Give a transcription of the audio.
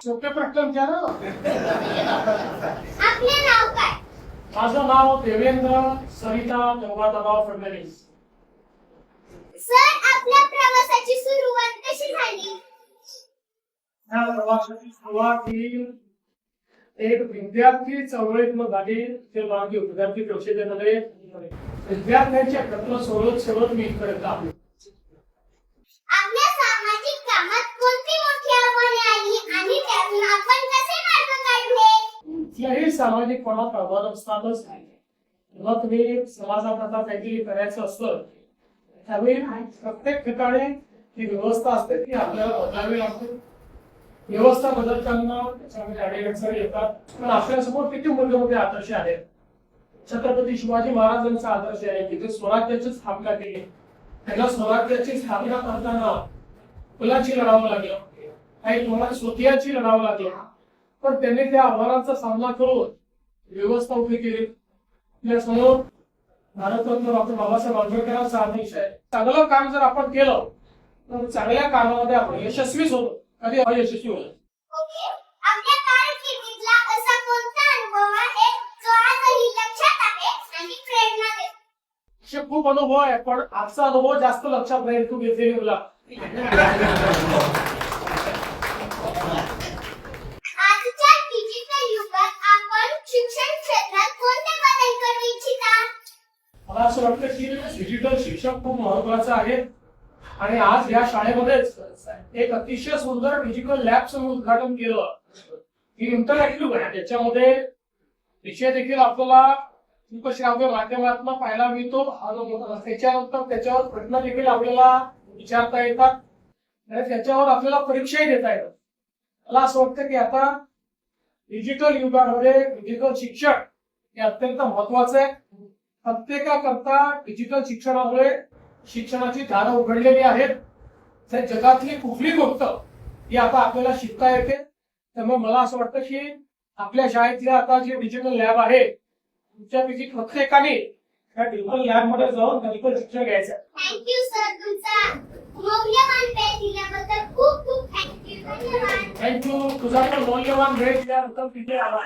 सोपे प्रश्न विचारा. आपले नाव काय? माझं नाव देवेंद्र सरिता गंगाधरराव फडणवीस. सर, आपल्या प्रवासाची सुरुवात कशी झाली? या प्रवासाची सुरुवात ही एक विद्यार्थी चळवळीतून झाली. ते मागे विद्यार्थी परिषदेमध्ये विद्यार्थ्यांचे प्रश्न सोडवत मी इथपर्यंत आलो. आपल्या सामाजिक कामात कोणती मोठी आव्हाने आली आणि त्यातून आपण कसे मार्ग काढले? कुठल्याही सामाजिक कोणात आव्हान असतातच. जेव्हा तुम्ही समाजात आता काहीतरी करायचं असतं त्यावेळी प्रत्येक ठिकाणी जी व्यवस्था असते ती आपल्याला बदलावी लागते. व्यवस्था बदलताना त्याच्यामध्ये अडीअडचणी येतात. पण आपल्यासमोर किती मोठे आदर्श आहेत. छत्रपती शिवाजी महाराजांचा आदर्श आहे की ते स्वराज्याची स्थापना केली. त्यांना स्वराज्याची स्थापना करताना फुलाची लढावं लागलं, काही तुम्हाला स्वकीयाची लढावं लागलं, पण त्यांनी त्या आव्हानांचा सामना करून व्यवस्था उभी केली. आपल्या समोर भारतरत्न डॉक्टर बाबासाहेब आंबेडकरांचा आदेश आहे. चांगलं काम जर आपण केलं तर चांगल्या कामामध्ये आपण यशस्वीच होतो, कधी अयशस्वी होतो. ओके. आपल्या कारकिर्दीतला असा कोणता अनुभव आहे जो आजही लक्षात आहे आणि प्रेरणा देतो? असे खूप अनुभव आहे, पण आजचा अनुभव जास्त लक्षात राहील. तू घेतलेली तुला आजच्या डिजिटल युगात आपण शिक्षण क्षेत्रात कोणते बदल करू इच्छिता? मला असं वाटतं की डिजिटल शिक्षण खूप महत्वाचं आहे. आणि आज या शाळेमध्येच एक अतिशय सुंदर डिजिटल लॅबचं उद्घाटन केलं. ही इंटरॅक्टिव्ह आहे. त्याच्यामध्ये विषय देखील आपल्याला श्राव्य माध्यमातून पाहायला मिळतो. त्याच्यानंतर त्याच्यावर प्रश्न देखील आपल्याला विचारता येतात आणि त्याच्यावर आपल्याला परीक्षाही देता येतात. मला असं वाटतं की आता डिजिटल युगामध्ये डिजिटल शिक्षण हे अत्यंत महत्वाचं आहे. प्रत्येकाकरता डिजिटल शिक्षणामुळे शिक्षणाची दारं उघडलेली आहेत. तर जगातली कुठली गोष्ट ही आता आपल्याला शिकता येते. त्यामुळे मला असं वाटतं की आपल्या शाळेतल्या आता जे डिजिटल लॅब आहे तुमच्यापैकी प्रत्येकाने त्या डिजिटल लॅब मध्ये जाऊन डिजिटल शिक्षण घ्यायचं. थँक्यू सर, तुमचा मौल्यवान वेळ दिल्याबद्दल खूप खूप थँक्यू. धन्यवाद. थँक्यू. तुझा पण मौल्यवान वेळ दिल्यानंतर तिथे आला.